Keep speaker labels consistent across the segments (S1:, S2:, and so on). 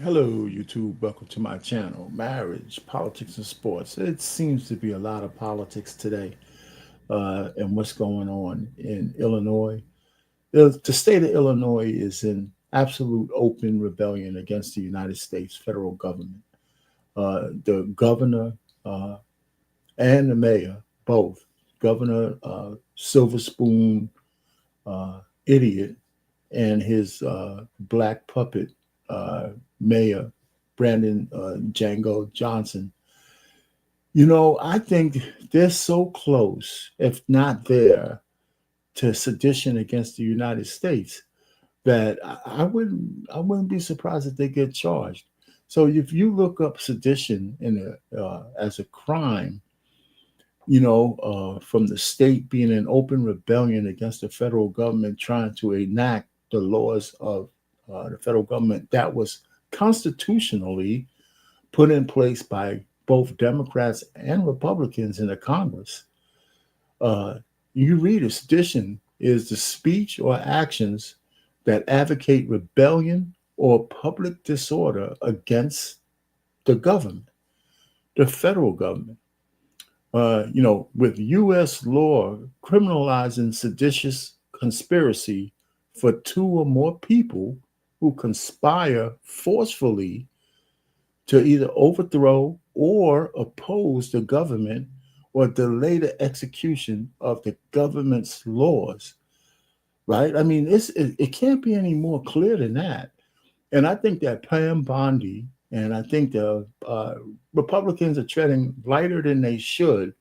S1: Hello, YouTube. Welcome to my channel, Marriage, Politics, and Sports. It seems to be a lot of politics today and what's going on in Illinois. The state of Illinois is in absolute open rebellion against the United States federal government. The governor uh, and the mayor, both, Governor Silver Spoon, idiot, and his black puppet uh, mayor, Brandon Django Johnson. I think they're so close, if not there, to sedition against the United States that I wouldn't be surprised if they get charged. So if you look up sedition as a crime, from the state being in open rebellion against the federal government trying to enact the laws of the federal government that was constitutionally put in place by both Democrats and Republicans in the Congress. Uh, you read it, sedition is the speech or actions that advocate rebellion or public disorder against the government, the federal government. With U.S. law criminalizing seditious conspiracy for two or more people who conspire forcefully to either overthrow or oppose the government or delay the execution of the government's laws, right? I mean, it can't be any more clear than that. And I think that Pam Bondi and I think the Republicans are treading lighter than they should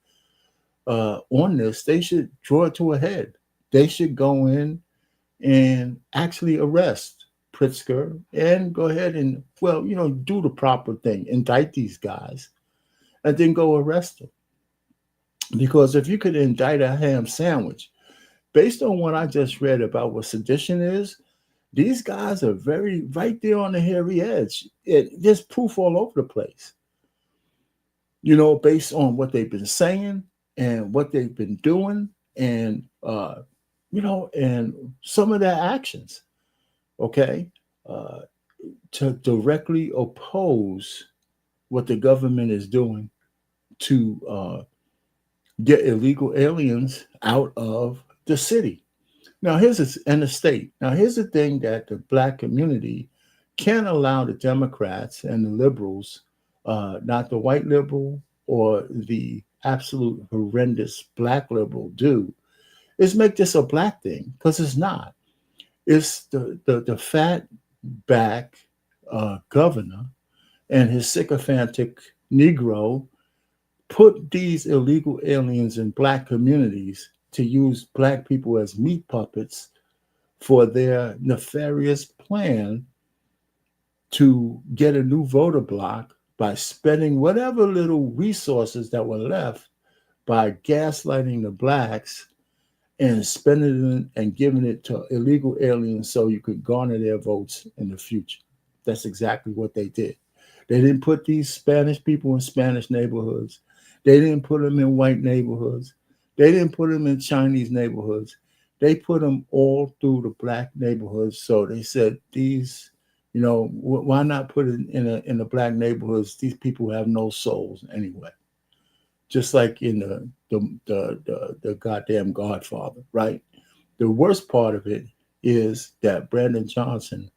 S1: on this. They should draw it to a head. They should go in and actually arrest Pritzker and go ahead and, well, do the proper thing, indict these guys, and then go arrest them. Because if you could indict a ham sandwich, based on what I just read about what sedition is, these guys are very right there on the hairy edge. There's proof all over the place, based on what they've been saying and what they've been doing and, and some of their actions, okay, uh, to directly oppose what the government is doing to get illegal aliens out of the city. Now, and the state. Now, here's the thing that the black community can't allow the Democrats and the liberals, not the white liberal or the absolute horrendous black liberal, do is make this a black thing because it's not. It's the fat back governor and his sycophantic Negro put these illegal aliens in black communities to use black people as meat puppets for their nefarious plan to get a new voter block by spending whatever little resources that were left by gaslighting the blacks and spending it and giving it to illegal aliens so you could garner their votes in the future. That's exactly what they did. They didn't put these Spanish people in Spanish neighborhoods. They didn't put them in white neighborhoods. They didn't put them in Chinese neighborhoods. They put them all through the black neighborhoods. So they said these, why not put it in the black neighborhoods? These people have no souls anyway. Just like in the goddamn Godfather, right? The worst part of it is that Brandon Johnson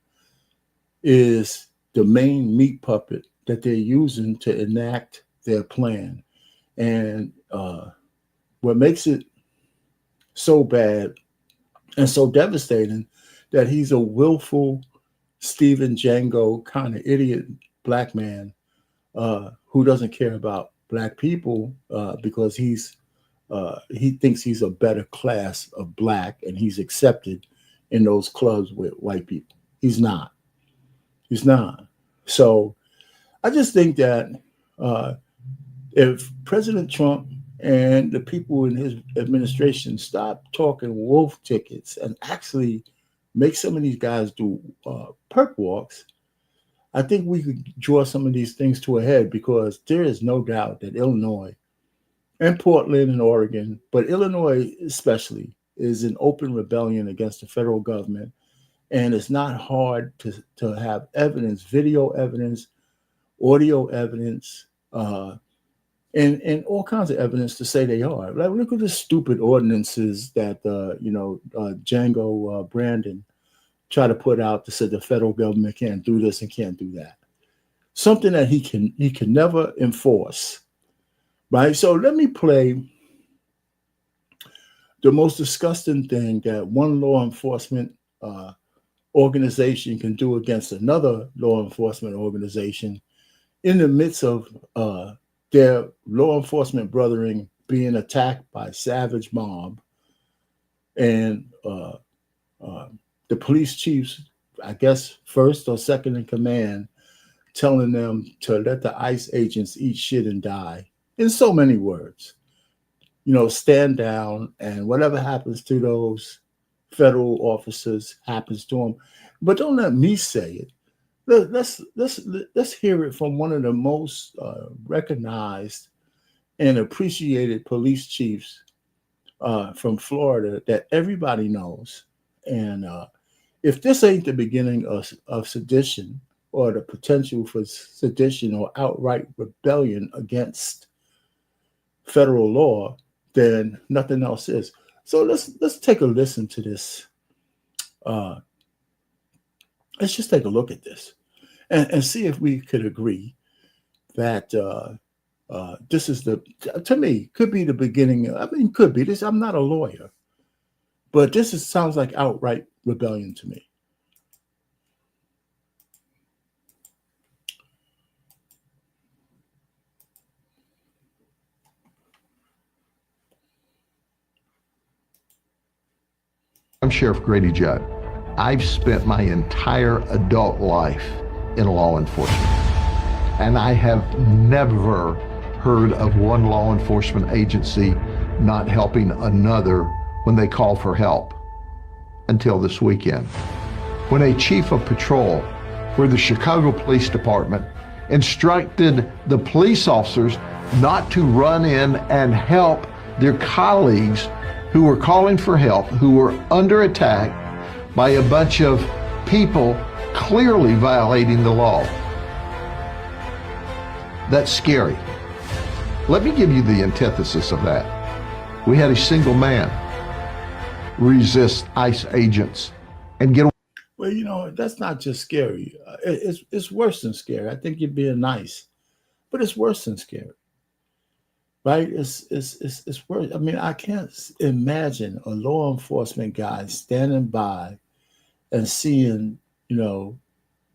S1: is the main meat puppet that they're using to enact their plan. And what makes it so bad and so devastating that he's a willful Stephen Django kind of idiot black man who doesn't care about black people because he thinks he's a better class of black and he's accepted in those clubs with white people. He's not. He's not. So I just think that uh, if President Trump and the people in his administration stop talking wolf tickets and actually make some of these guys do perp walks, I think we could draw some of these things to a head because there is no doubt that Illinois and Portland and Oregon, but Illinois especially, is in open rebellion against the federal government. And it's not hard to have evidence, video evidence, audio evidence, and all kinds of evidence to say they are. Like, look at the stupid ordinances that Django Brandon tried to put out that said the federal government can't do this and can't do that. Something that he can never enforce, right? So let me play the most disgusting thing that one law enforcement organization can do against another law enforcement organization in the midst of their law enforcement brethren being attacked by a savage mob, and the police chiefs, I guess first or second in command, telling them to let the ICE agents eat shit and die. In so many words, stand down, and whatever happens to those federal officers happens to them. But don't let me say it. Let's hear it from one of the most recognized and appreciated police chiefs from Florida that everybody knows. And if this ain't the beginning of sedition, or the potential for sedition or outright rebellion against federal law, then nothing else is. So let's take a listen to this. Let's just take a look at this and see if we could agree that this is to me, could be the beginning. I mean, could be this. I'm not a lawyer, but sounds like outright rebellion to me.
S2: I'm Sheriff Grady Judd. I've spent my entire adult life in law enforcement, and I have never heard of one law enforcement agency not helping another when they call for help until this weekend, when a chief of patrol for the Chicago Police Department instructed the police officers not to run in and help their colleagues who were calling for help, who were under attack by a bunch of people clearly violating the law. That's scary. Let me give you the antithesis of that. We had a single man resist ICE agents and get away.
S1: Well, that's not just scary. It's worse than scary. I think you're being nice, but it's worse than scary. Right? It's worse. I mean, I can't imagine a law enforcement guy standing by and seeing,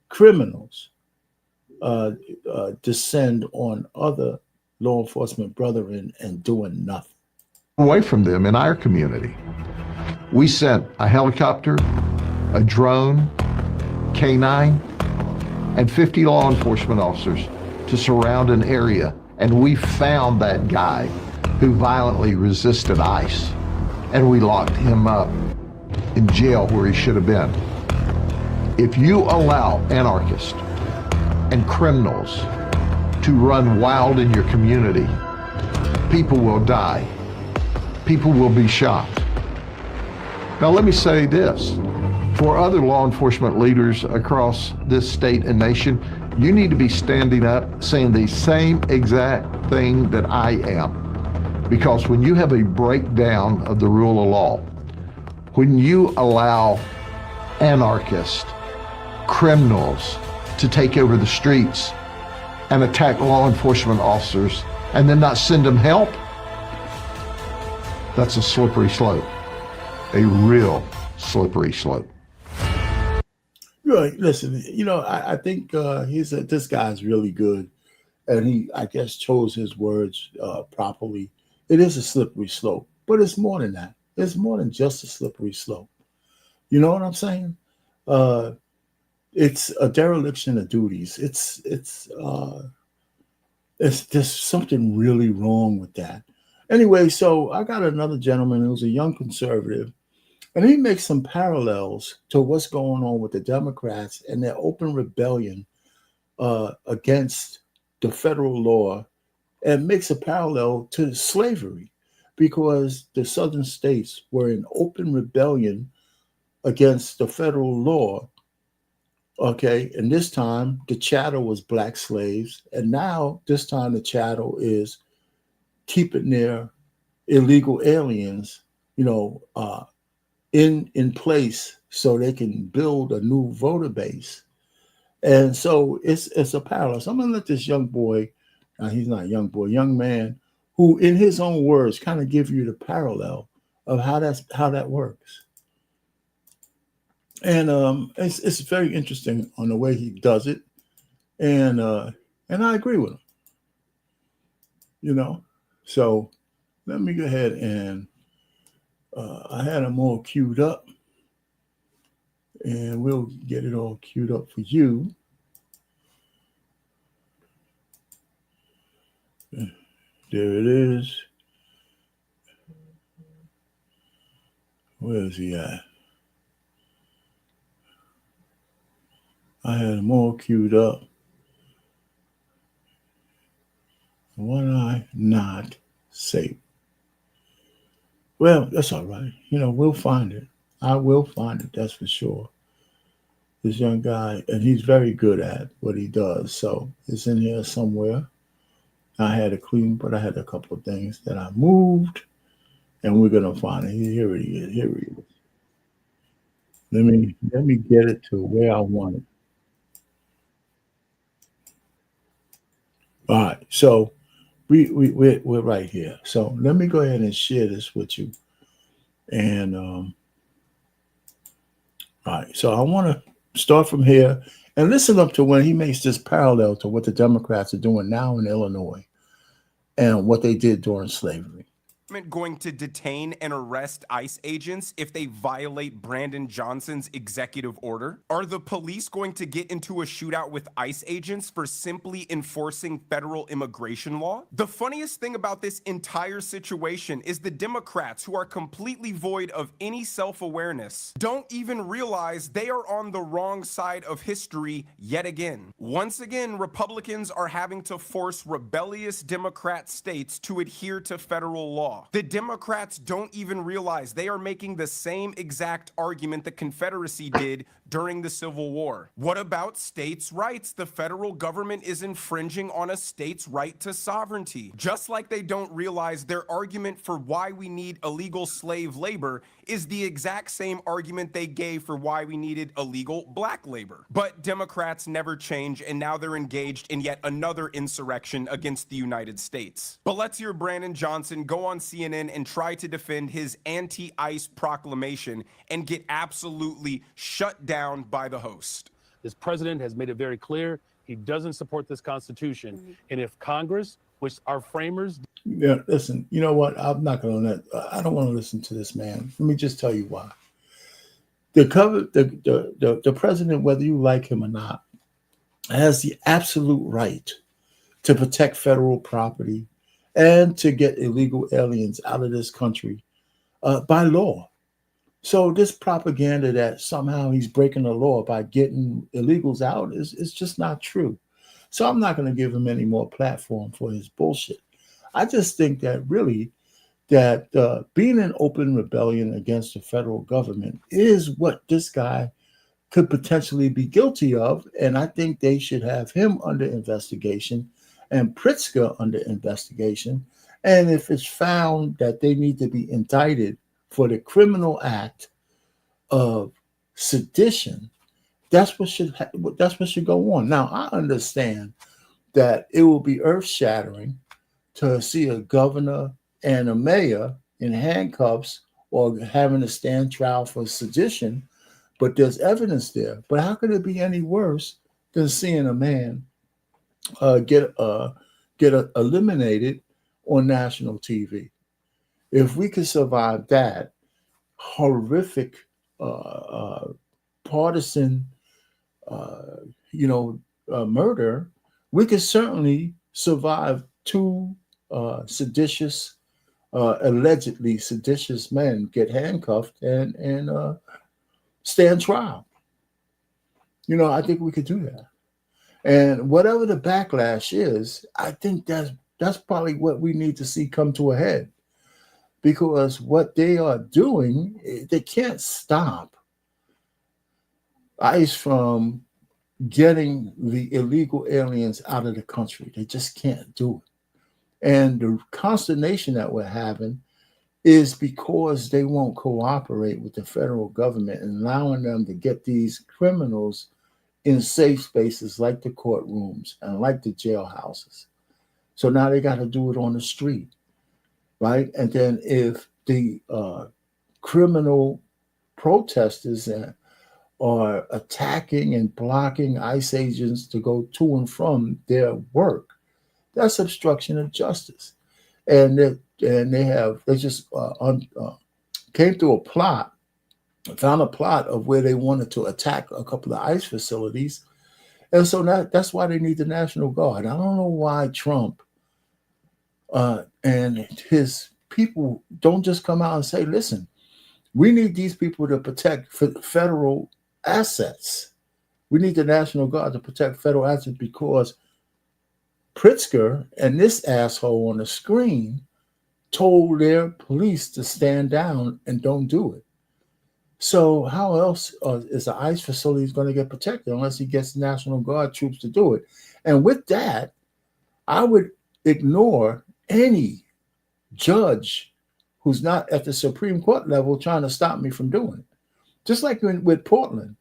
S1: criminals descend on other law enforcement brethren and doing nothing.
S2: Away from them in our community. We sent a helicopter, a drone, K9, and 50 law enforcement officers to surround an area. And we found that guy who violently resisted ICE, and we locked him up in jail where he should have been. If you allow anarchists and criminals to run wild in your community, people will die. People will be shot. Now let me say this. For other law enforcement leaders across this state and nation, you need to be standing up saying the same exact thing that I am. Because when you have a breakdown of the rule of law, when you allow anarchists, criminals to take over the streets and attack law enforcement officers and then not send them help, that's a slippery slope, a real slippery slope.
S1: Right. Listen, I think this guy's really good, and he, I guess, chose his words properly. It is a slippery slope, but it's more than that. It's more than just a slippery slope. You know what I'm saying? It's a dereliction of duties. It's there's something really wrong with that. Anyway, so I got another gentleman who's a young conservative, and he makes some parallels to what's going on with the Democrats and their open rebellion against the federal law, and makes a parallel to slavery, because the southern states were in open rebellion against the federal law. Okay, and this time the chattel was black slaves, and now this time the chattel is keeping their illegal aliens, in place so they can build a new voter base. And so it's a parallel. So I'm gonna let this young boy, he's not a young boy, young man, who in his own words kind of give you the parallel of how that works. And it's very interesting on the way he does it, and I agree with him. So let me go ahead and I had them all queued up, and we'll get it all queued up for you. There it is. Where is he at? I had them all queued up. Why did I not save? Well, that's all right. We'll find it. I will find it, that's for sure. This young guy, and he's very good at what he does. So it's in here somewhere. I had it clean, but I had a couple of things that I moved, and we're gonna find it. Here he is. Here he is. Let me get it to where I want it. All right. So we're right here. So let me go ahead and share this with you. And all right. So I want to start from here and listen up to when he makes this parallel to what the Democrats are doing now in Illinois and what they did during slavery.
S3: Going to detain and arrest ICE agents if they violate Brandon Johnson's executive order? Are the police going to get into a shootout with ICE agents for simply enforcing federal immigration law? The funniest thing about this entire situation is the Democrats, who are completely void of any self-awareness, don't even realize they are on the wrong side of history yet again. Once again, Republicans are having to force rebellious Democrat states to adhere to federal law. The Democrats don't even realize they are making the same exact argument the Confederacy did during the Civil War. What about states' rights? The federal government is infringing on a state's right to sovereignty. Just like they don't realize their argument for why we need illegal slave labor is the exact same argument they gave for why we needed illegal black labor. But Democrats never change, and now they're engaged in yet another insurrection against the United States. But let's hear Brandon Johnson go on CNN and try to defend his anti-ICE proclamation and get absolutely shut down by the host.
S4: This president has made it very clear he doesn't support this Constitution. And if Congress, which our framers...
S1: Yeah, listen, you know what? I'm not going to I don't want to listen to this man. Let me just tell you why. The president, whether you like him or not, has the absolute right to protect federal property and to get illegal aliens out of this country by law. So this propaganda that somehow he's breaking the law by getting illegals out is just not true. So I'm not going to give him any more platform for his bullshit. I just think that really that being an open rebellion against the federal government is what this guy could potentially be guilty of. And I think they should have him under investigation and Pritzker under investigation. And if it's found that they need to be indicted for the criminal act of sedition, that's what should go on. Now, I understand that it will be earth-shattering to see a governor and a mayor in handcuffs or having to stand trial for sedition, but there's evidence there. But how could it be any worse than seeing a man get eliminated on national TV? If we could survive that horrific partisan murder, we could certainly survive two allegedly seditious men get handcuffed and stand trial. I think we could do that. And whatever the backlash is, I think that's probably what we need to see come to a head. Because what they are doing, they can't stop ICE from getting the illegal aliens out of the country. They just can't do it. And the consternation that we're having is because they won't cooperate with the federal government and allowing them to get these criminals in safe spaces like the courtrooms and like the jailhouses. So now they got to do it on the street, right? And then if the criminal protesters are attacking and blocking ICE agents to go to and from their work, that's obstruction of justice. And they just came through a plot, found a plot of where they wanted to attack a couple of ICE facilities. And so that's why they need the National Guard. I don't know why Trump and his people don't just come out and say, listen, we need these people to protect federal assets. We need the National Guard to protect federal assets because Pritzker and this asshole on the screen told their police to stand down and don't do it. So how else is the ICE facility going to get protected unless he gets National Guard troops to do it? And with that, I would ignore any judge who's not at the Supreme Court level trying to stop me from doing it. Just like with Portland,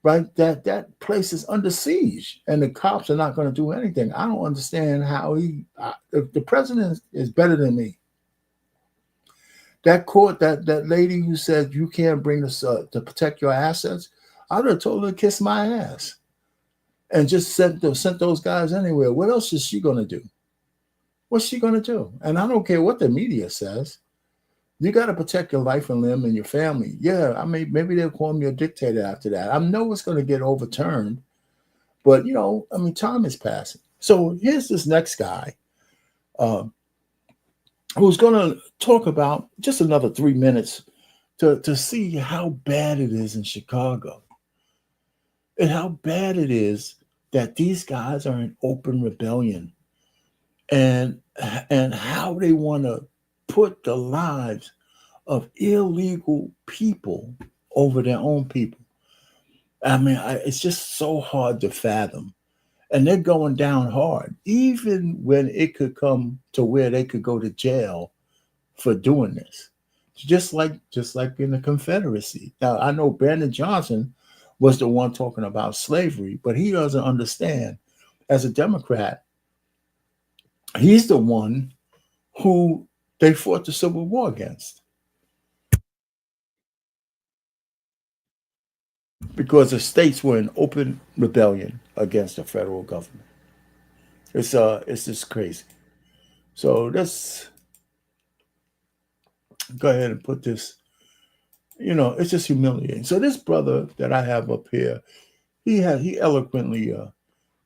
S1: right? That place is under siege and the cops are not going to do anything. I don't understand how the president is better than me. That court, that lady who said you can't bring this to protect your assets, I would have told her to kiss my ass and just sent those guys anywhere. What else is she going to do? What's she going to do? And I don't care what the media says. You got to protect your life and limb and your family. Yeah, I mean, maybe they'll call me a dictator after that. I know it's going to get overturned, but time is passing. So here's this next guy who's going to talk about just another 3 minutes to see how bad it is in Chicago and how bad it is that these guys are in open rebellion and how they want to put the lives of illegal people over their own people. I mean, it's just so hard to fathom. And they're going down hard, even when it could come to where they could go to jail for doing this. Just like in the Confederacy. Now, I know Brandon Johnson was the one talking about slavery, but he doesn't understand. As a Democrat, he's the one who they fought the Civil War against. Because the states were in open rebellion against the federal government. It's just crazy. So let's go ahead and put this, it's just humiliating. So this brother that I have up here, he eloquently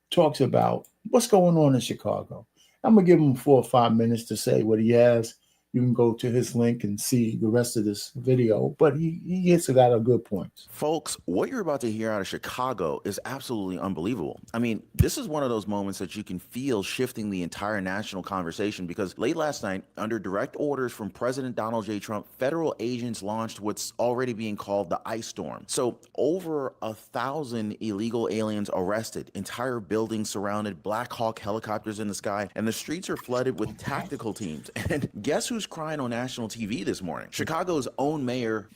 S1: talks about what's going on in Chicago. I'm going to give him 4 or 5 minutes to say what he has. You can go to his link and see the rest of this video, but he hits a lot of good points.
S5: Folks, what you're about to hear out of Chicago is absolutely unbelievable. I mean, this is one of those moments that you can feel shifting the entire national conversation because late last night, under direct orders from President Donald J. Trump, federal agents launched what's already being called the ice storm. So over 1,000 illegal aliens arrested, entire buildings surrounded, Black Hawk helicopters in the sky, and the streets are flooded with tactical teams. And guess who's crying on national TV this morning? Chicago's own mayor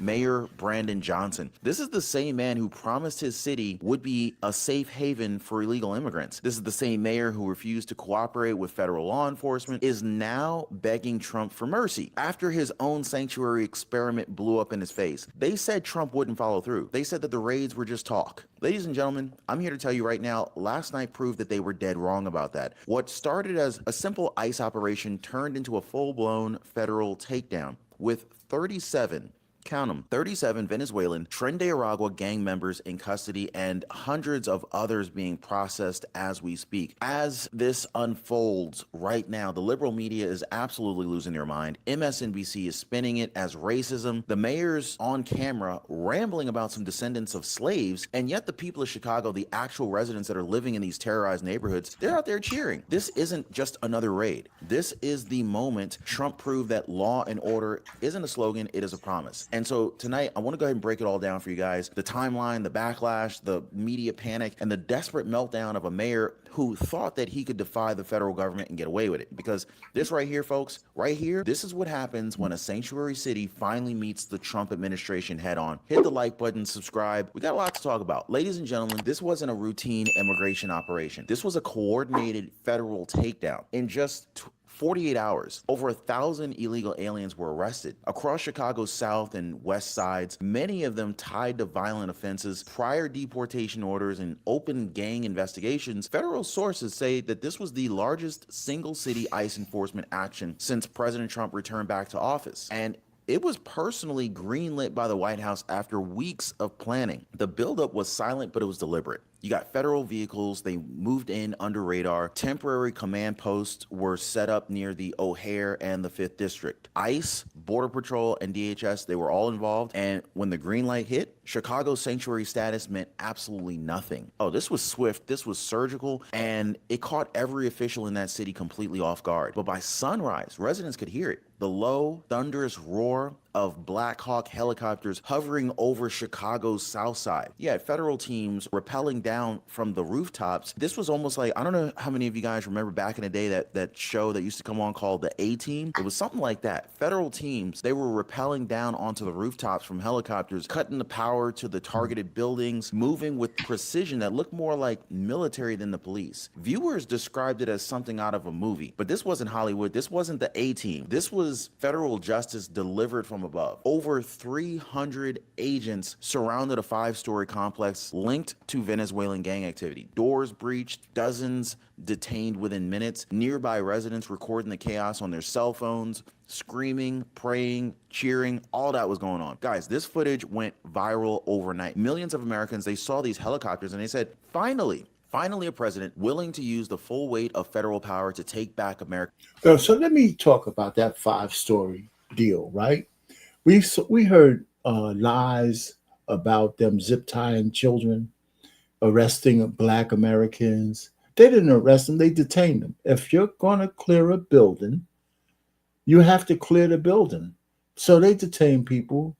S5: Brandon Johnson. This is the same man who promised his city would be a safe haven for illegal immigrants. This is the same mayor who refused to cooperate with federal law enforcement, is now begging Trump for mercy after his own sanctuary experiment blew up in his face. They said Trump wouldn't follow through. They said that the raids were just talk. Ladies and gentlemen, I'm here to tell you right now, last night proved that they were dead wrong about that. What started as a simple ICE operation turned into a full-blown federal takedown with 37, count them, 37 Venezuelan Tren de Aragua gang members in custody and hundreds of others being processed as we speak. As this unfolds right now, the liberal media is absolutely losing their mind. MSNBC is spinning it as racism. The mayor's on camera rambling about some descendants of slaves, and yet the people of Chicago, the actual residents that are living in these terrorized neighborhoods, they're out there cheering. This isn't just another raid. This is the moment Trump proved that law and order isn't a slogan, it is a promise. And so tonight, I want to go ahead and break it all down for you guys. The timeline, the backlash, the media panic, and the desperate meltdown of a mayor who thought that he could defy the federal government and get away with it. Because this right here, folks, right here, this is what happens when a sanctuary city finally meets the Trump administration head on. Hit the like button, subscribe. We got a lot to talk about. Ladies and gentlemen, this wasn't a routine immigration operation. This was a coordinated federal takedown. In just 48 hours, over 1,000 illegal aliens were arrested across Chicago's south and west sides, many of them tied to violent offenses, prior deportation orders, and open gang investigations. Federal sources say that this was the largest single city ICE enforcement action since President Trump returned back to office. And it was personally greenlit by the White House after weeks of planning. The buildup was silent, but it was deliberate. You got federal vehicles, they moved in under radar. Temporary command posts were set up near the O'Hare and the 5th District. ICE, Border Patrol, and DHS, they were all involved. And when the green light hit, Chicago's sanctuary status meant absolutely nothing. Oh, this was swift, this was surgical, and it caught every official in that city completely off guard. But by sunrise, residents could hear it. The low, thunderous roar of Black Hawk helicopters hovering over Chicago's south side. Yeah, federal teams rappelling down from the rooftops. This was almost like, I don't know how many of you guys remember back in the day that show that used to come on called the A-Team. It was something like that. Federal teams, they were rappelling down onto the rooftops from helicopters, cutting the power to the targeted buildings, moving with precision that looked more like military than the police. Viewers described it as something out of a movie, but this wasn't Hollywood. This wasn't the A-Team. This was federal justice delivered from above. Over 300 agents surrounded a 5-story complex linked to Venezuelan gang activity. Doors breached, dozens detained within minutes, nearby residents recording the chaos on their cell phones, screaming, praying, cheering, all that was going on. Guys, this footage went viral overnight. Millions of Americans, they saw these helicopters and they said, finally a president willing to use the full weight of federal power to take back America.
S1: So let me talk about that 5-story deal, right? We heard lies about them zip tying children, arresting Black Americans. They didn't arrest them, they detained them. If you're going to clear a building, you have to clear the building. So they detain people.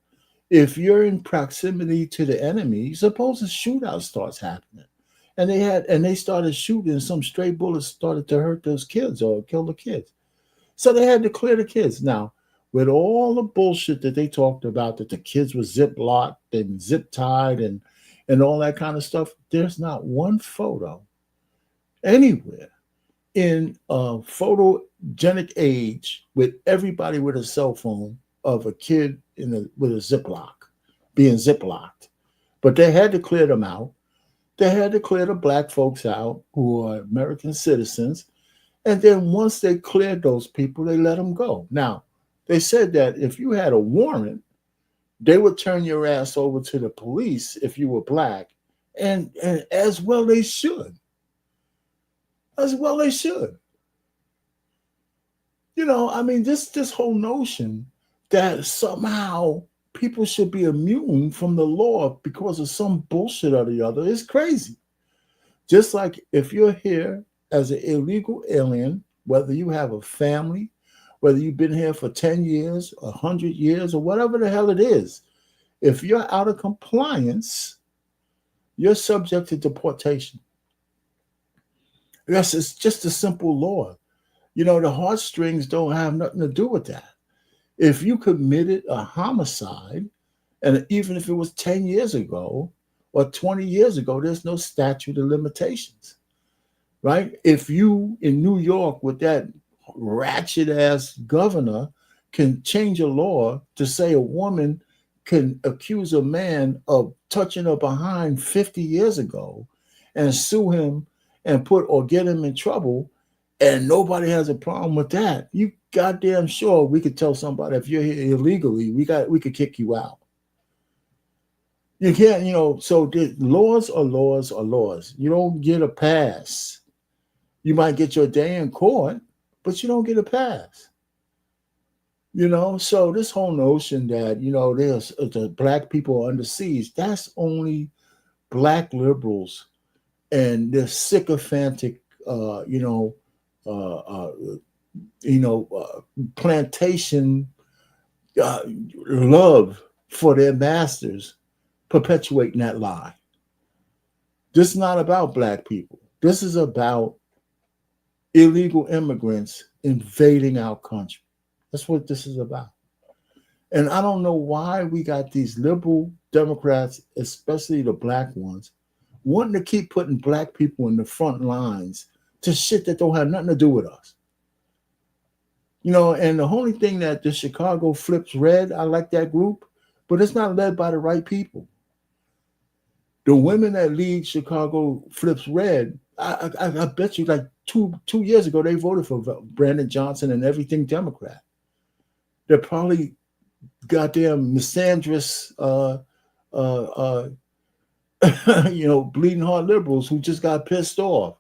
S1: If you're in proximity to the enemy, suppose a shootout starts happening. And they started shooting, some stray bullets started to hurt those kids or kill the kids. So they had to clear the kids. Now, with all the bullshit that they talked about, that the kids were zip-locked and zip-tied and all that kind of stuff, there's not one photo anywhere in a photogenic age with everybody with a cell phone of a kid with a ziplock, being zip-locked. But they had to clear them out. They had to clear the Black folks out who are American citizens. And then once they cleared those people, they let them go. Now, they said that if you had a warrant, they would turn your ass over to the police if you were Black. And as well they should. As well they should. You know, I mean, this whole notion that somehow people should be immune from the law because of some bullshit or the other is crazy. Just like if you're here as an illegal alien, whether you have a family, whether you've been here for 10 years, 100 years, or whatever the hell it is, if you're out of compliance, you're subject to deportation. Yes, it's just a simple law. You know, the heartstrings don't have nothing to do with that. If you committed a homicide, and even if it was 10 years ago or 20 years ago, there's no statute of limitations, right? If you in New York with that ratchet ass governor can change a law to say a woman can accuse a man of touching her behind 50 years ago and sue him and get him in trouble, and nobody has a problem with that, you goddamn sure we could tell somebody if you're here illegally, we could kick you out. You can't, you know, so the laws are laws are laws. You don't get a pass. You might get your day in court, but you don't get a pass. You know, so this whole notion that, you know, there's the Black people under siege, that's only Black liberals and their sycophantic, plantation love for their masters perpetuating that lie. This is not about black people. This is about illegal immigrants invading our country. That's what this is about. And I don't know why we got these liberal Democrats, especially the black ones, wanting to keep putting black people in the front lines to shit that don't have nothing to do with us. You know, and the only thing that the Chicago Flips Red, I like that group, but it's not led by the right people. The women that lead Chicago Flips Red, I bet you like two years ago, they voted for Brandon Johnson and everything Democrat. They're probably goddamn misandrous, bleeding heart liberals who just got pissed off.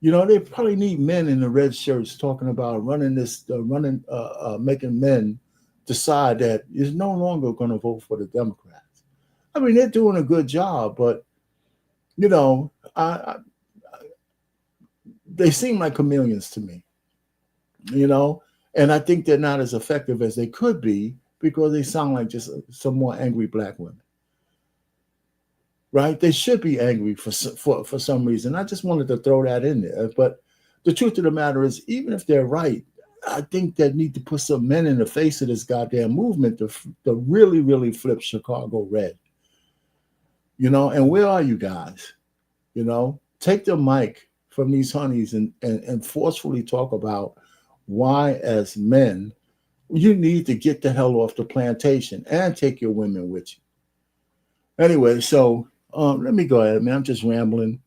S1: You know, they probably need men in the red shirts talking about making men decide that is no longer going to vote for the Democrats. I mean, they're doing a good job, but you know, they seem like chameleons to me. You know, and I think they're not as effective as they could be because they sound like just some more angry black women. Right? They should be angry for some reason. I just wanted to throw that in there. But the truth of the matter is, even if they're right, I think they need to put some men in the face of this goddamn movement to really, really flip Chicago red. You know, and where are you guys? You know, take the mic from these honeys and forcefully talk about why, as men, you need to get the hell off the plantation and take your women with you. Anyway, so let me go ahead, man. I'm just rambling.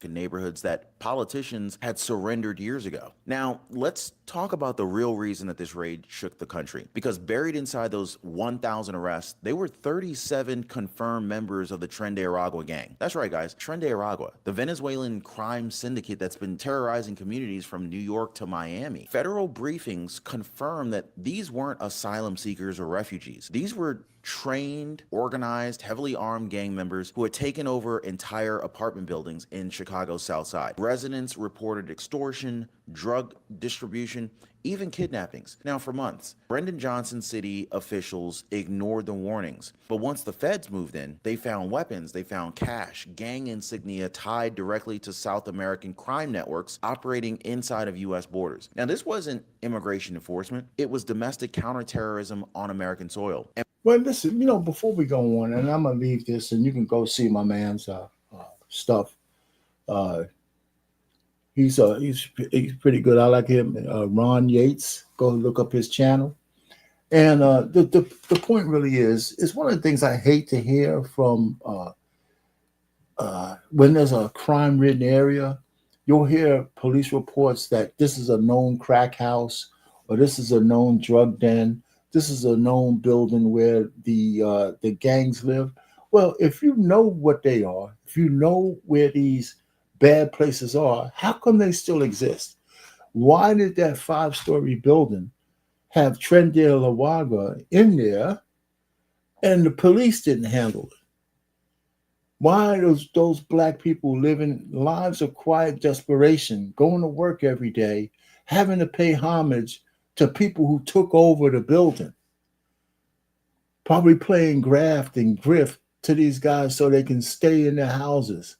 S5: Neighborhoods that politicians had surrendered years ago. Now, let's talk about the real reason that this raid shook the country. Because buried inside those 1,000 arrests, they were 37 confirmed members of the Tren de Aragua gang. That's right, guys. Tren de Aragua, the Venezuelan crime syndicate that's been terrorizing communities from New York to Miami. Federal briefings confirm that these weren't asylum seekers or refugees. These were trained, organized, heavily armed gang members who had taken over entire apartment buildings in Chicago's South Side. Residents reported extortion, drug distribution, even kidnappings. Now, for months, Brendan Johnson city officials ignored the warnings. But once the feds moved in, they found weapons, they found cash, gang insignia tied directly to South American crime networks operating inside of U.S. borders. Now, this wasn't immigration enforcement. It was domestic counterterrorism on American soil.
S1: Well, listen, you know, before we go on, and I'm going to leave this, and you can go see my man's stuff. He's pretty good. I like him. Ron Yates. Go look up his channel. And the point really is one of the things I hate to hear from when there's a crime-ridden area. You'll hear police reports that this is a known crack house, or this is a known drug den. This is a known building where the gangs live. Well, if you know what they are, if you know where these bad places are, how come they still exist? Why did that 5-story building have Tren de Aragua in there and the police didn't handle it? Why are those black people living lives of quiet desperation, going to work every day, having to pay homage to people who took over the building, probably playing graft and grift to these guys so they can stay in their houses,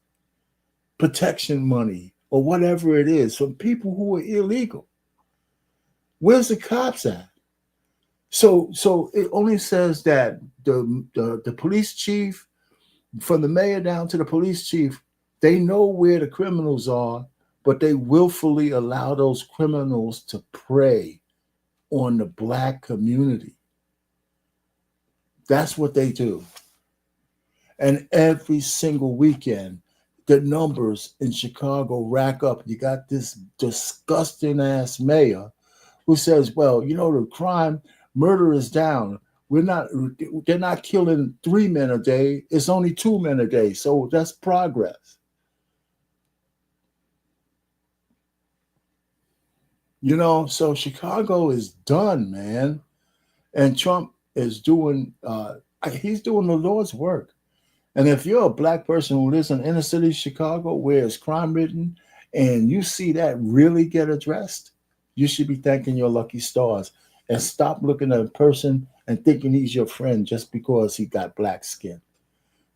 S1: protection money or whatever it is from people who are illegal? Where's the cops at? So it only says that the police chief, from the mayor down to the police chief, they know where the criminals are, but they willfully allow those criminals to prey on the black community. That's what they do. And every single weekend, the numbers in Chicago rack up. You got this disgusting ass mayor who says, well, you know, the murder is down. They're not killing 3 men a day. It's only 2 men a day. So that's progress. You know, so Chicago is done, man. And Trump is doing, he's doing the Lord's work. And if you're a black person who lives in inner city Chicago where it's crime-ridden and you see that really get addressed, you should be thanking your lucky stars and stop looking at a person and thinking he's your friend just because he got black skin.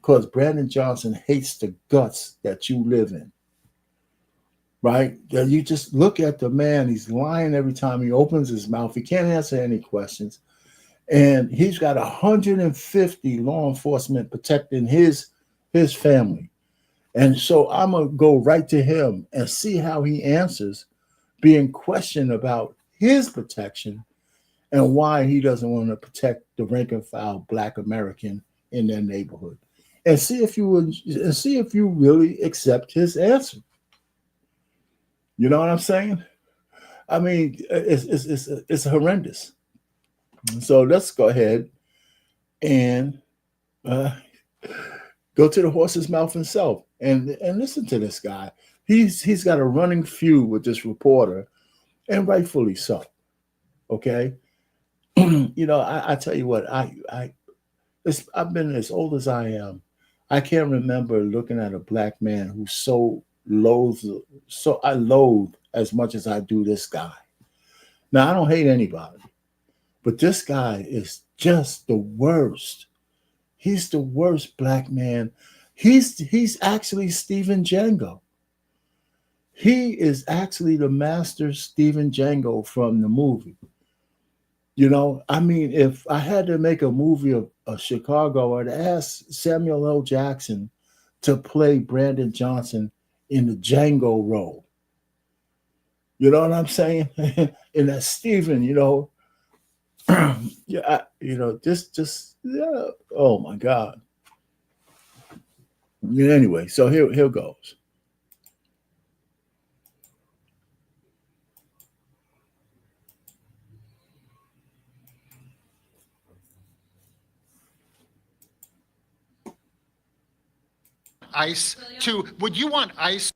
S1: Because Brandon Johnson hates the guts that you live in. Right? You just look at the man, he's lying every time he opens his mouth. He can't answer any questions. And he's got 150 law enforcement protecting his family. And so I'm going to go right to him and see how he answers being questioned about his protection and why he doesn't want to protect the rank and file Black American in their neighborhood. And see if you really accept his answer. You know what I'm saying? I mean, it's horrendous. So let's go ahead and go to the horse's mouth himself and listen to this guy. He's got a running feud with this reporter, and rightfully so. Okay, you know, I tell you what, I've been as old as I am. I can't remember looking at a black man who I loathe as much as I do this guy. Now, I don't hate anybody, but this guy is just the worst. He's the worst black man. He's actually Stephen Django. He is actually the master Stephen Django from the movie. You know, I mean, if I had to make a movie of Chicago, I'd ask Samuel L. Jackson to play Brandon Johnson in the Django role. You know what I'm saying? And that Stephen, you know, yeah, yeah. Oh my God. Yeah, anyway, so here goes.
S6: ICE would you want ICE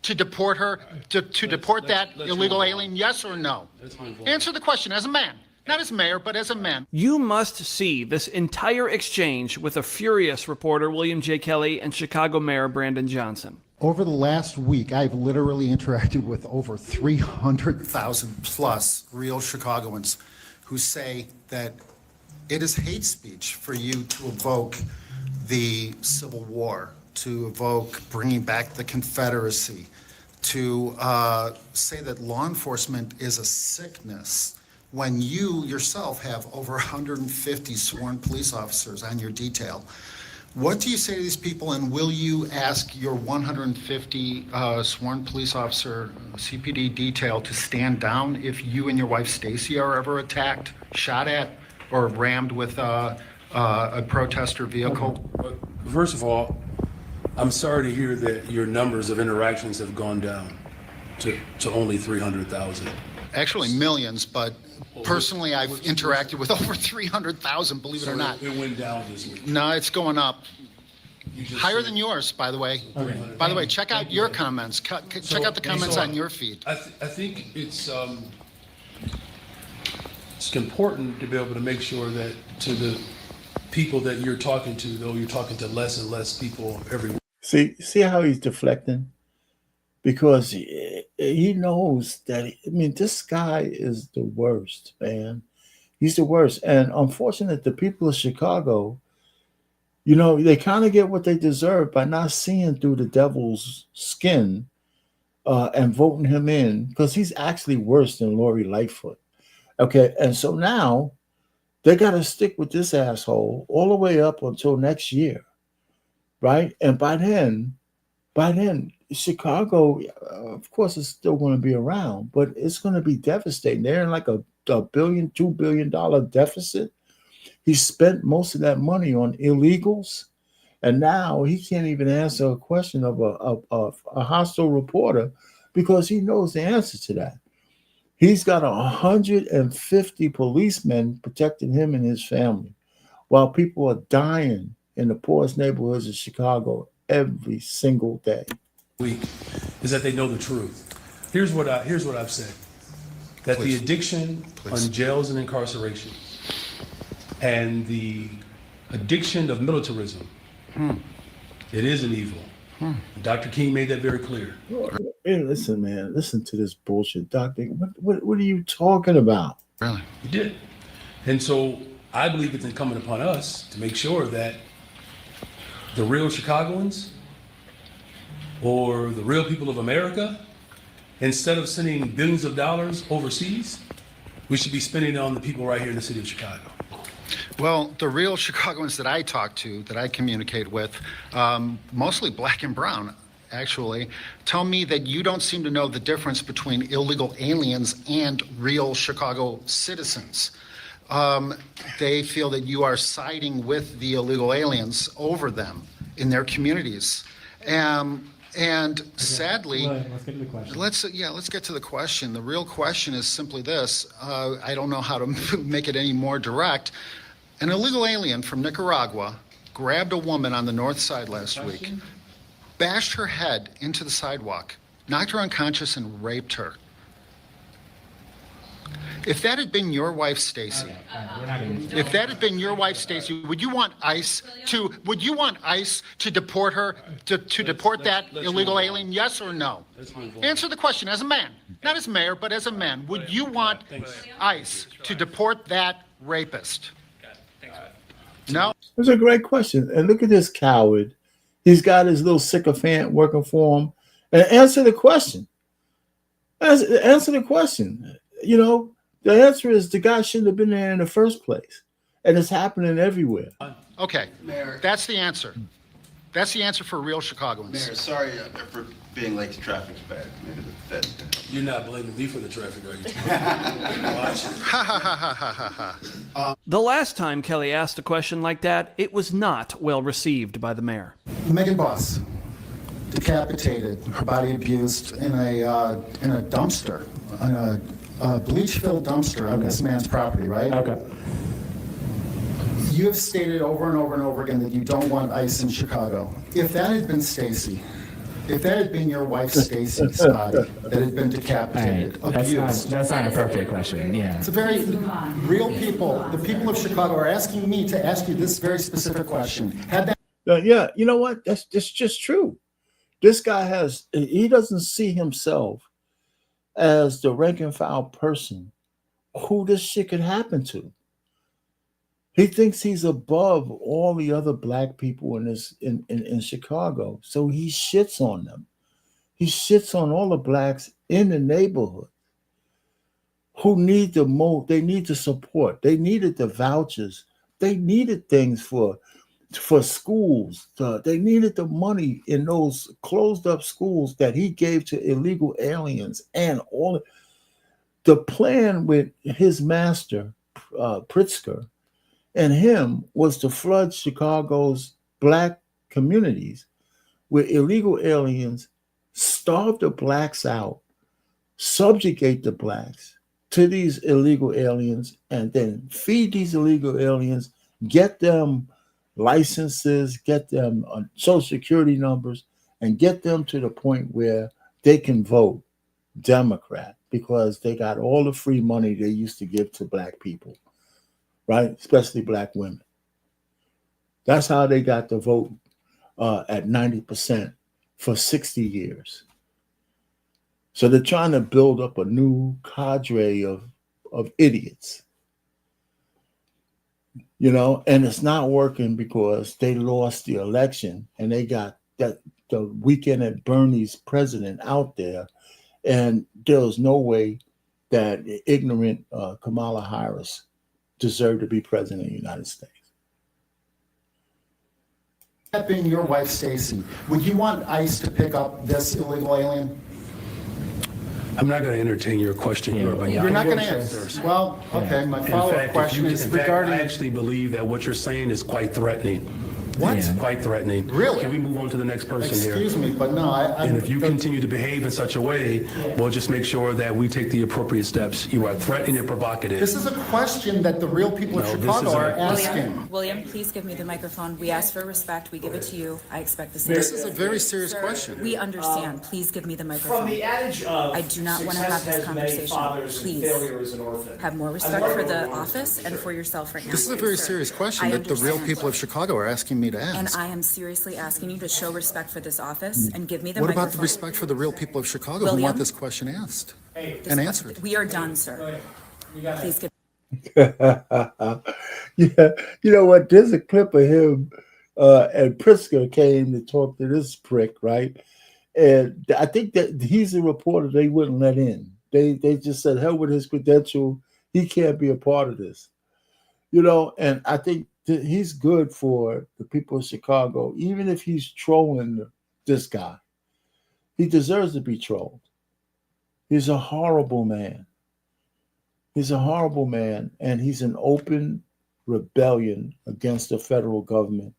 S6: to deport her, to deport that illegal alien, yes or no? Answer the question as a man, not as mayor, but as a man.
S7: You must see this entire exchange with a furious reporter, William J. Kelly, and Chicago Mayor Brandon Johnson.
S8: Over the last week, I've literally interacted with over 300,000 plus real Chicagoans who say that it is hate speech for you to evoke the Civil War, to evoke bringing back the Confederacy, to say that law enforcement is a sickness when you yourself have over 150 sworn police officers on your detail. What do you say to these people, and will you ask your 150 sworn police officer CPD detail to stand down if you and your wife Stacy are ever attacked, shot at, or rammed with a protester vehicle?
S4: First of all, I'm sorry to hear that your numbers of interactions have gone down to only 300,000.
S6: Actually millions, but personally I've interacted with over 300,000, believe it or not.
S4: It went down this week.
S6: No, it's going up. Higher than yours, by the way. By the way, check out your comments. Check out the comments on your feed.
S4: I think it's important to be able to make sure that to the people that you're talking to, though you're talking to less and less people every week.
S1: See how he's deflecting? Because he knows that, I mean, this guy is the worst, man. He's the worst. And unfortunately, the people of Chicago, you know, they kind of get what they deserve by not seeing through the devil's skin and voting him in, because he's actually worse than Lori Lightfoot. Okay, and so now they got to stick with this asshole all the way up until next year, right? And by then, Chicago, of course, is still going to be around, but it's going to be devastating. They're in like a $2 billion deficit. He spent most of that money on illegals, and now he can't even answer a question of a hostile reporter because he knows the answer to that. He's got 150 policemen protecting him and his family, while people are dying in the poorest neighborhoods of Chicago every single day.
S4: Week is that they know the truth. Here's what I've said: that the addiction on jails and incarceration, and the addiction of militarism, it is an evil. Dr. King made that very clear.
S1: Hey, listen, man, listen to this bullshit, Doctor. What are you talking about?
S6: Really?
S4: He did. And so I believe it's incumbent upon us to make sure that the real Chicagoans or the real people of America, instead of sending billions of dollars overseas, we should be spending it on the people right here in the city of Chicago.
S6: Well, the real Chicagoans that I talk to, that I communicate with, mostly black and brown, actually, tell me that you don't seem to know the difference between illegal aliens and real Chicago citizens. They feel that you are siding with the illegal aliens over them in their communities. And sadly,
S9: let's get to the question.
S6: Let's get to the question. The real question is simply this. I don't know how to make it any more direct. An illegal alien from Nicaragua grabbed a woman on the north side last week, bashed her head into the sidewalk, knocked her unconscious, and raped her. If that had been your wife, Stacy, if that had been your wife, Stacy, would you want ICE to deport her, to deport that illegal alien? Yes or no? Answer the question as a man, not as mayor, but as a man. Would you want ICE to deport that rapist? No?
S1: That's a great question. And look at this coward. He's got his little sycophant working for him. And answer the question. Answer the question. You know, the answer is the guy shouldn't have been there in the first place. And it's happening everywhere.
S6: Okay, that's the answer. That's the answer for real Chicagoans.
S10: Mayor, sorry for being late to traffic's bad. Maybe that.
S4: You're not blaming me for the traffic, are you?
S7: The last time Kelly asked a question like that, it was not well received by the mayor.
S8: Megan Boss, decapitated, her body abused in a dumpster, in a bleach-filled dumpster on this man's property, right?
S9: Okay.
S8: You have stated over and over and over again that you don't want ICE in Chicago. If that had been Stacy, if that had been your wife Stacy's body that had been decapitated, abused.
S9: That's not an appropriate question, yeah.
S8: It's a very real people, the people of Chicago are asking me to ask you this very specific question. Had that
S1: Yeah, you know what? That's just true. This guy he doesn't see himself as the rank and file person who this shit could happen to. He thinks he's above all the other black people in Chicago. So he shits on them. He shits on all the blacks in the neighborhood who need they need the support. They needed the vouchers. They needed things for schools. They needed the money in those closed up schools that he gave to illegal aliens and all. The plan with his master, Pritzker, and him was to flood Chicago's black communities with illegal aliens, starve the blacks out, subjugate the blacks to these illegal aliens, and then feed these illegal aliens, get them licenses, get them social security numbers, and get them to the point where they can vote Democrat because they got all the free money they used to give to black people. Right, especially black women. That's how they got the vote at 90% for 60 years. So they're trying to build up a new cadre of idiots, you know, and it's not working because they lost the election and they got the Weekend at Bernie's president out there, and there was no way that ignorant Kamala Harris deserve to be president of the United States.
S8: That being your wife, Stacy, would you want ICE to pick up this illegal alien?
S4: I'm not going to entertain your question.
S8: You're not going to answer. Well, okay, my follow-up question is regarding...
S4: I actually believe that what you're saying is quite threatening.
S8: What?
S4: It's quite threatening.
S8: Really?
S4: Can we move on to the next person here?
S8: Excuse me, but no,
S4: And if you continue to behave in such a way, we'll just make sure that we take the appropriate steps. You are threatening and provocative.
S8: This is a question that the real people of Chicago are asking.
S11: William, please give me the microphone. We ask for respect. We give it to you. I expect the same.
S8: This is a very serious question.
S11: We understand. Please give me the microphone.
S9: From the adage of
S11: I do not want to have this conversation. Please have more respect for the office and for yourself right now.
S8: This is a very serious question that the real people of Chicago are asking me to ask.
S11: And I am seriously asking you to show respect for this office and give me the
S8: What
S11: microphone.
S8: about the respect for the real people of Chicago who
S11: William?
S8: want this question asked and answered?
S11: We are done, sir. Please give.
S1: Yeah, you know what? There's a clip of him, and Pritzker came to talk to this prick, right? And I think that he's a reporter they wouldn't let in. They just said, hell with his credential. He can't be a part of this. And I think that he's good for the people of Chicago, even if he's trolling this guy. He deserves to be trolled. He's a horrible man. He's a horrible man, and he's an open rebellion against the federal government,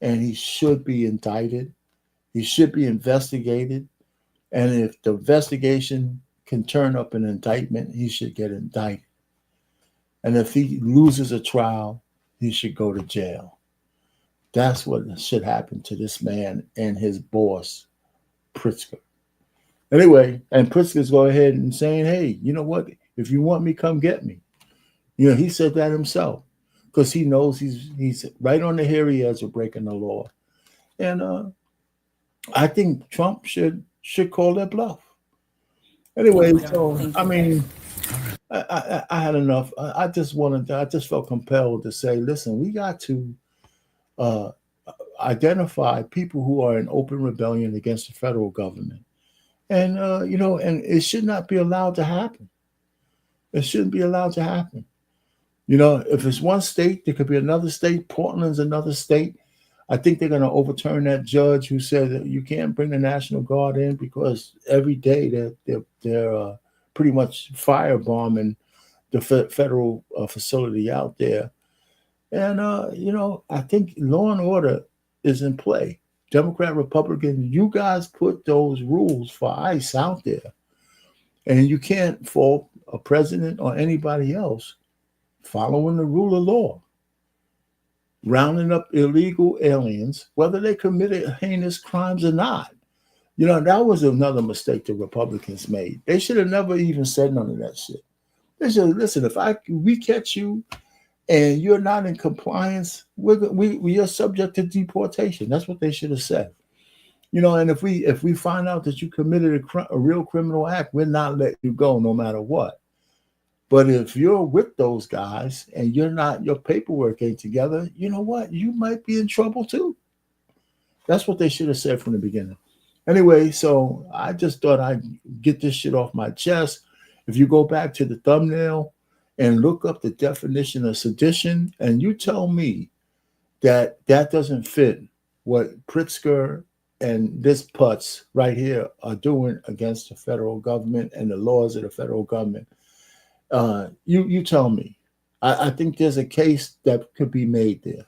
S1: and he should be indicted. He should be investigated, and if the investigation can turn up an indictment, he should get indicted. And if he loses a trial, he should go to jail. That's what should happen to this man and his boss, Pritzker. Anyway, and Pritzker's going ahead and saying, hey, you know what? If you want me, come get me. He said that himself because he knows he's right on the hairy edge of breaking the law. And I think Trump should call that bluff. Anyway, so I mean, I had enough. I just felt compelled to say, listen, we got to identify people who are in open rebellion against the federal government. And, and it should not be allowed to happen. It shouldn't be allowed to happen. If it's one state, there could be another state. Portland's another state. I think they're going to overturn that judge who said that you can't bring the National Guard in because every day they're pretty much firebombing the federal facility out there. And, I think law and order is in play. Democrat, Republican, you guys put those rules for ICE out there. And you can't fault a president or anybody else following the rule of law, rounding up illegal aliens, whether they committed heinous crimes or not. That was another mistake the Republicans made. They should have never even said none of that shit. They should listen. If we catch you and you're not in compliance, we are subject to deportation. That's what they should have said. And if we find out that you committed a real criminal act, we're not letting you go no matter what. But if you're with those guys and your paperwork ain't together, you know what? You might be in trouble too. That's what they should have said from the beginning. Anyway, so I just thought I'd get this shit off my chest. If you go back to the thumbnail and look up the definition of sedition, and you tell me that doesn't fit what Pritzker and this putz right here are doing against the federal government and the laws of the federal government, you tell me. I think there's a case that could be made there.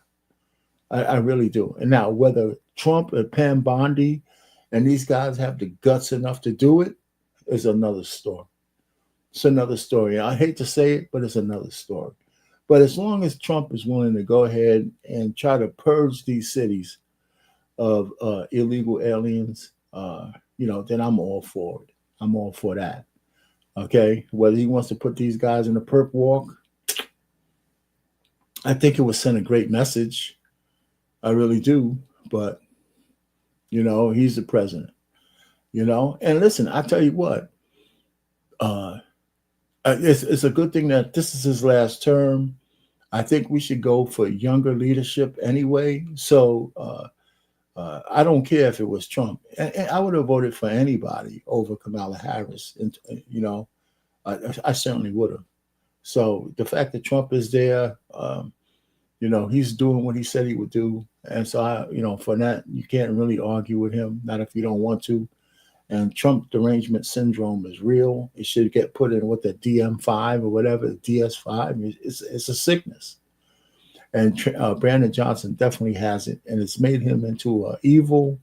S1: I really do. And now whether Trump and Pam Bondi and these guys have the guts enough to do it is another story. It's another story. I hate to say it, but it's another story. But as long as Trump is willing to go ahead and try to purge these cities of illegal aliens, then I'm all for it. I'm all for that. Okay, whether he wants to put these guys in the perp walk, I think it would send a great message. I really do. But, he's the president, And listen, I tell you what, it's a good thing that this is his last term. I think we should go for younger leadership anyway. So I don't care if it was Trump. And I would have voted for anybody over Kamala Harris. And, I certainly would have. So the fact that Trump is there, he's doing what he said he would do. And so, for that, you can't really argue with him, not if you don't want to. And Trump derangement syndrome is real. It should get put in with the DM5 or whatever, the DS5. It's a sickness. And Brandon Johnson definitely has it. And it's made him into an evil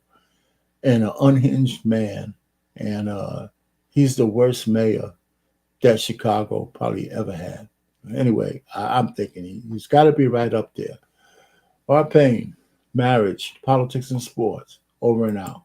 S1: and an unhinged man. And he's the worst mayor that Chicago probably ever had. Anyway, I'm thinking he's got to be right up there. Our Payne, marriage, politics, and sports. Over and out.